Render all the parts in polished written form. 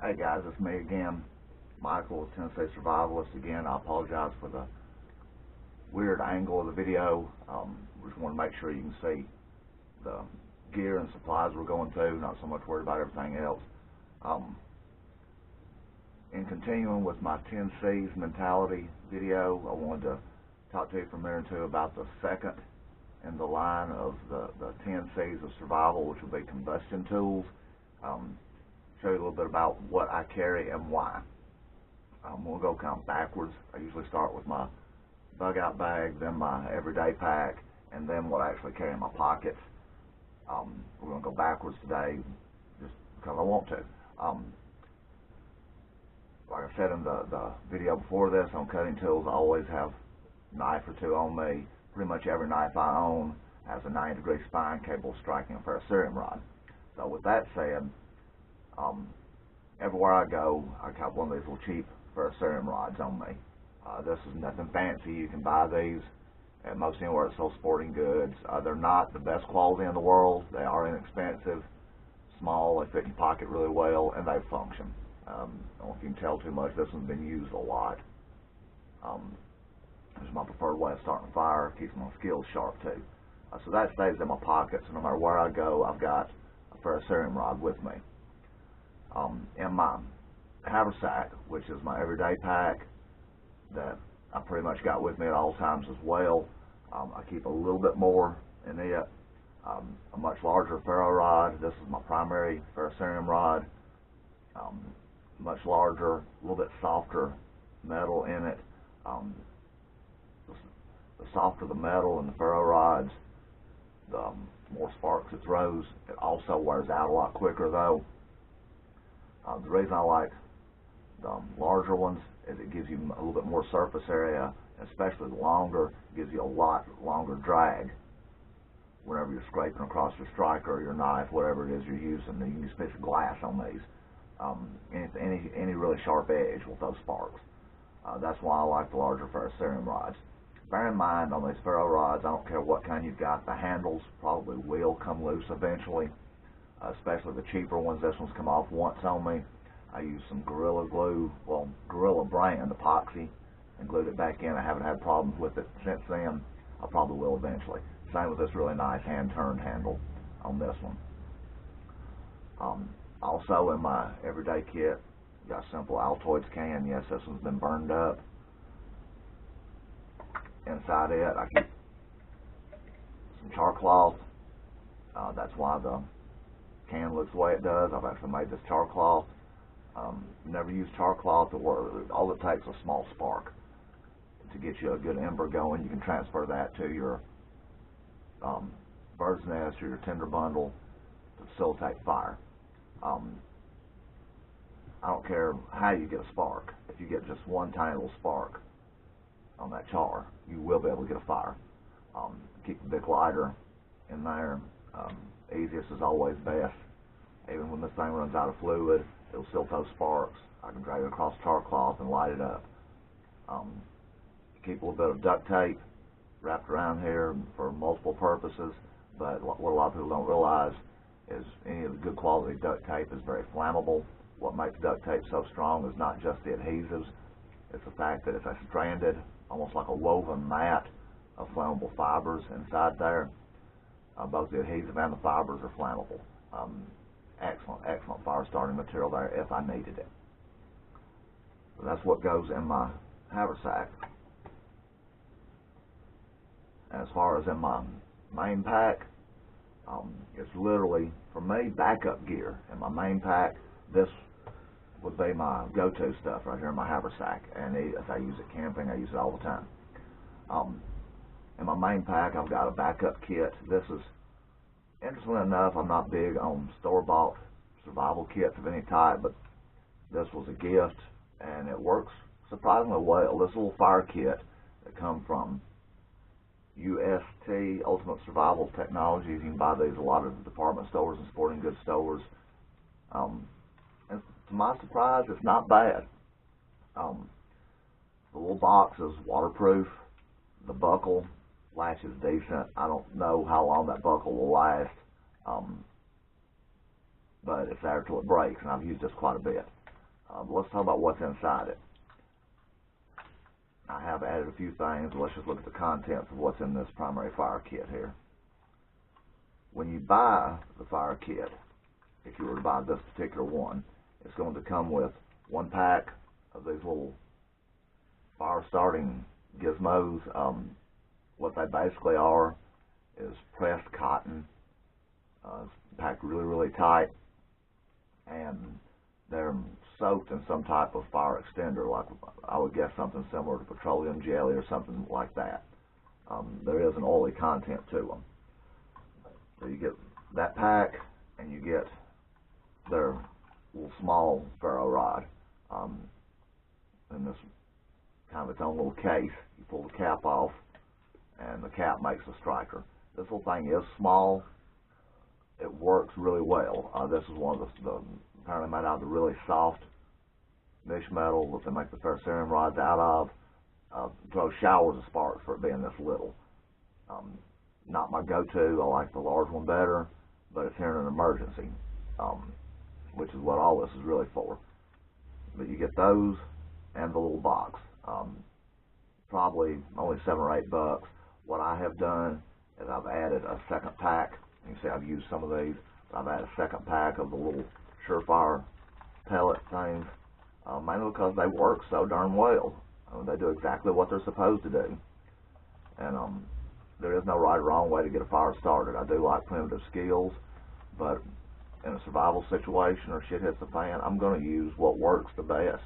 Hey guys, it's me again, Michael with Tennessee Survivalist again. I apologize for the weird angle of the video. Just want to make sure you can see the gear and supplies we're going to, not so much worried about everything else. In continuing with my 10 C's mentality video, I wanted to talk to you for a minute or two about the second in the line of the 10 C's of survival, which will be combustion tools. Show you a little bit about what I carry and why. We'll go kind of backwards. I usually start with my bug out bag, then my everyday pack, and then what I actually carry in my pockets. We're going to go backwards today just because I want to. Like I said in the video before this on cutting tools, I always have a knife or two on me. Pretty much every knife I own has a 90-degree spine capable of striking a ferrocerium rod. So with that said, everywhere I go, I got one of these little cheap ferrocerium rods on me. This is nothing fancy. You can buy these at most anywhere that sells sporting goods. They're not the best quality in the world. They are inexpensive, small, they fit in your pocket really well, and they function. I don't know if you can tell too much. This one's been used a lot. This is my preferred way of starting a fire. Keeps my skills sharp too. So that stays in my pocket. So no matter where I go, I've got a ferrocerium rod with me. In my haversack, which is my everyday pack that I pretty much got with me at all times as well, I keep a little bit more in it. A much larger ferro rod. This is my primary ferrocerium rod. Much larger, a little bit softer metal in it. The softer the metal and the ferro rods, the more sparks it throws. It also wears out a lot quicker though. The reason I like the larger ones is it gives you a little bit more surface area, especially the longer, it gives you a lot longer drag whenever you're scraping across your striker or your knife, whatever it is you're using. You can use a piece of glass on these. Any really sharp edge will throw sparks. That's why I like the larger ferrocerium rods. Bear in mind on these ferro rods, I don't care what kind you've got, the handles probably will come loose eventually. Especially the cheaper ones. This one's come off once on me. I used some Gorilla Glue, well, Gorilla brand epoxy, and glued it back in. I haven't had problems with it since then. I probably will eventually. Same with this really nice hand-turned handle on this one. Also in my everyday kit, got a simple Altoids can. Yes, this one's been burned up. Inside it, I keep some char cloth. That's why the can looks the way it does. I've actually made this char cloth. Never used char cloth to work. All it takes is a small spark to get you a good ember going. You can transfer that to your bird's nest or your tinder bundle to facilitate fire. I don't care how you get a spark. If you get just one tiny little spark on that char, you will be able to get a fire. Keep the big lighter in there. Easiest is always best. Even when this thing runs out of fluid, it'll still throw sparks. I can drag it across char cloth and light it up. Keep a little bit of duct tape wrapped around here for multiple purposes, but what a lot of people don't realize is any of the good quality duct tape is very flammable. What makes duct tape so strong is not just the adhesives, it's the fact that it's a stranded, almost like a woven mat of flammable fibers inside there. Both the adhesive and the fibers are flammable. Excellent fire starting material there if I needed it. So that's what goes in my haversack. As far as in my main pack, it's literally, for me, backup gear. In my main pack, this would be my go-to stuff right here in my haversack, and if I use it camping, I use it all the time. In my main pack, I've got a backup kit. This is, interestingly enough, I'm not big on store-bought survival kits of any type, but this was a gift, and it works surprisingly well. This little fire kit that comes from UST, Ultimate Survival Technologies. You can buy these at a lot of department stores and sporting goods stores. And to my surprise, it's not bad. The little box is waterproof. The buckle latches decent. I don't know how long that buckle will last, but it's there till it breaks, and I've used this quite a bit. Let's talk about what's inside it. I have added a few things. Let's just look at the contents of what's in this primary fire kit here. When you buy the fire kit, if you were to buy this particular one, it's going to come with one pack of these little fire starting gizmos. What they basically are is pressed cotton. It's packed really, really tight, and they're soaked in some type of fire extender, like I would guess something similar to petroleum jelly or something like that. There is an oily content to them. So you get that pack, and you get their little small ferro rod in this kind of its own little case. You pull the cap off, and the cap makes a striker. This little thing is small. It works really well. This is one of the apparently made out of the really soft niche metal that they make the ferrocerium rods out of. Throws showers of sparks for it being this little. Not my go-to. I like the large one better, but it's here in an emergency, which is what all this is really for. But you get those and the little box. Probably only $7 or $8. What I have done is I've added a second pack. You can see I've used some of these. I've added a second pack of the little Surefire pellet things, mainly because they work so darn well. They do exactly what they're supposed to do. And there is no right or wrong way to get a fire started. I do like primitive skills, but in a survival situation or shit hits the fan, I'm going to use what works the best.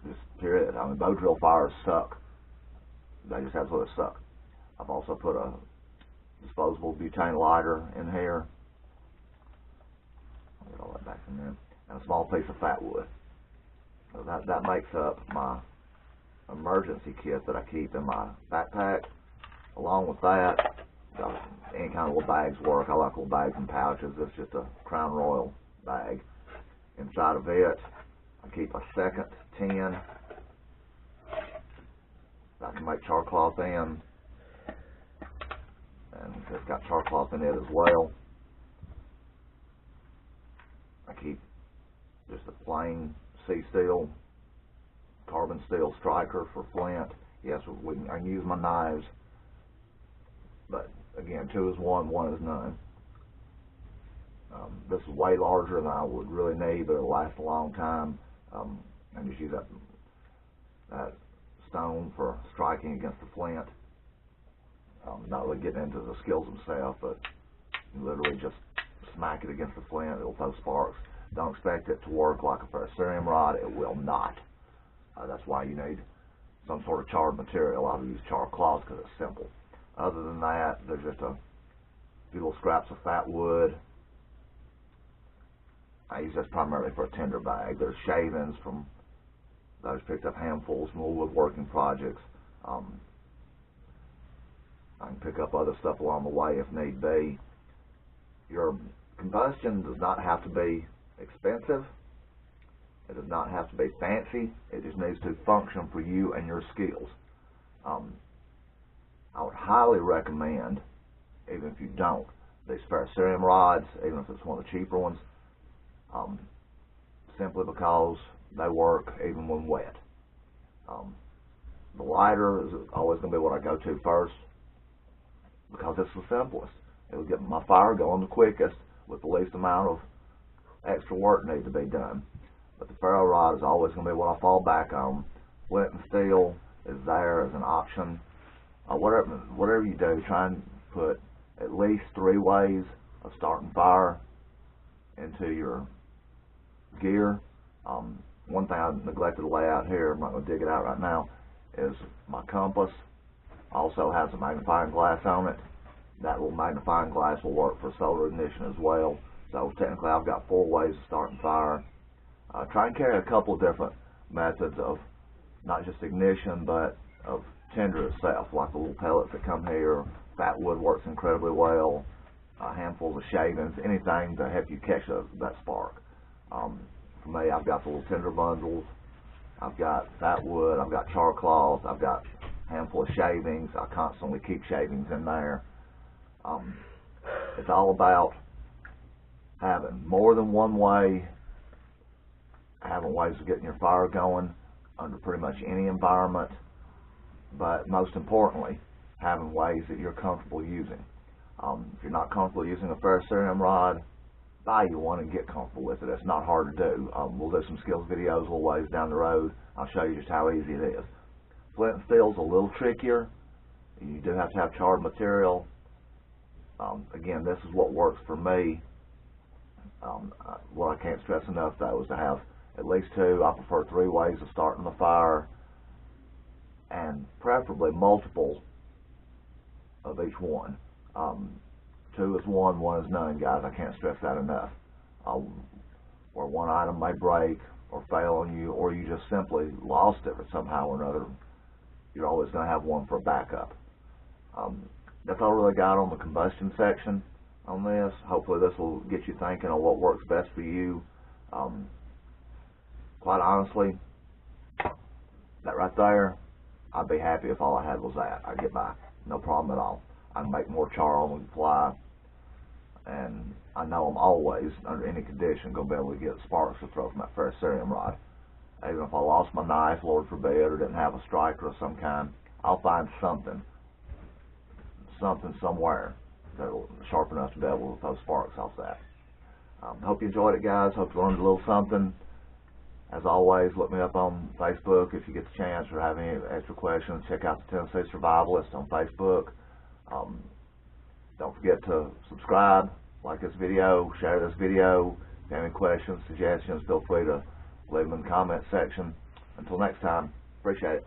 Just period. I mean, bow drill fires suck. They just absolutely suck. I've also put a disposable butane lighter in here. I'll get all that back in there. And a small piece of fat wood. So that makes up my emergency kit that I keep in my backpack. Along with that, any kind of little bags work. I like little bags and pouches. It's just a Crown Royal bag. Inside of it, I keep a second tin that I can make char cloth in. And it's got char cloth in it as well. I keep just a plain C-steel, carbon steel striker for flint. Yes, I can use my knives, but again, 2 is 1, 1 is none. This is way larger than I would really need, but it'll last a long time. I just use that stone for striking against the flint. Not really getting into the skills themselves, but you literally just smack it against the flint, it'll throw sparks. Don't expect it to work like a ferrocerium rod. It will not. That's why you need some sort of charred material. I use char cloth because it's simple. Other than that, there's just a few little scraps of fat wood. I use this primarily for a tinder bag. There's shavings from those picked up handfuls from woodworking projects. I can pick up other stuff along the way if need be. Your combustion does not have to be expensive. It does not have to be fancy. It just needs to function for you and your skills. I would highly recommend, even if you don't, these ferrocerium rods, even if it's one of the cheaper ones, simply because they work even when wet. The lighter is always going to be what I go to first, because it's the simplest. It will get my fire going the quickest with the least amount of extra work need to be done. But the ferro rod is always going to be what I fall back on. Flint and steel is there as an option. Whatever you do, try and put at least 3 ways of starting fire into your gear. One thing I neglected to lay out here, I'm not going to dig it out right now, is my compass also has a magnifying glass on it. That little magnifying glass will work for solar ignition as well. So technically I've got 4 ways of starting fire. Try and carry a couple of different methods of not just ignition, but of tinder itself, like the little pellets that come here. Fat wood works incredibly well. Handfuls of shavings, anything to help you catch that spark. For me, I've got the little tinder bundles. I've got fat wood. I've got char cloth. I've got a handful of shavings. I constantly keep shavings in there. It's all about having more than one way having ways of getting your fire going under pretty much any environment, but most importantly, having ways that you're comfortable using. If you're not comfortable using a ferrocerium rod, buy you one and get comfortable with it. It's not hard to do. We'll do some skills videos a little ways down the road. I'll show you just how easy it is. Flint and steel's a little trickier. You do have to have charred material. Again, this is what works for me. What I can't stress enough though is to have at least 2. I prefer 3 ways of starting the fire, and preferably multiple of each one. 2 is 1, 1 is none, guys. I can't stress that enough. Where one item may break or fail on you, or you just simply lost it somehow or another, you're always going to have one for a backup. That's all I really got on the combustion section on this. Hopefully this will get you thinking on what works best for you. Quite honestly, that right there, I'd be happy if all I had was that. I'd get by, no problem at all. I can make more char on the fly, and I know I'm always, under any condition, going to be able to get sparks to throw from that ferrocerium rod. Even if I lost my knife, Lord forbid, or didn't have a striker of some kind, I'll find something somewhere that'll sharp enough to be able to throw sparks off that. Hope you enjoyed it, guys. Hope you learned a little something. As always, look me up on Facebook if you get the chance or have any extra questions. Check out the Tennessee Survivalist on Facebook. Don't forget to subscribe, like this video, share this video. If you have any questions, suggestions, feel free to leave them in the comment section. Until next time, appreciate it.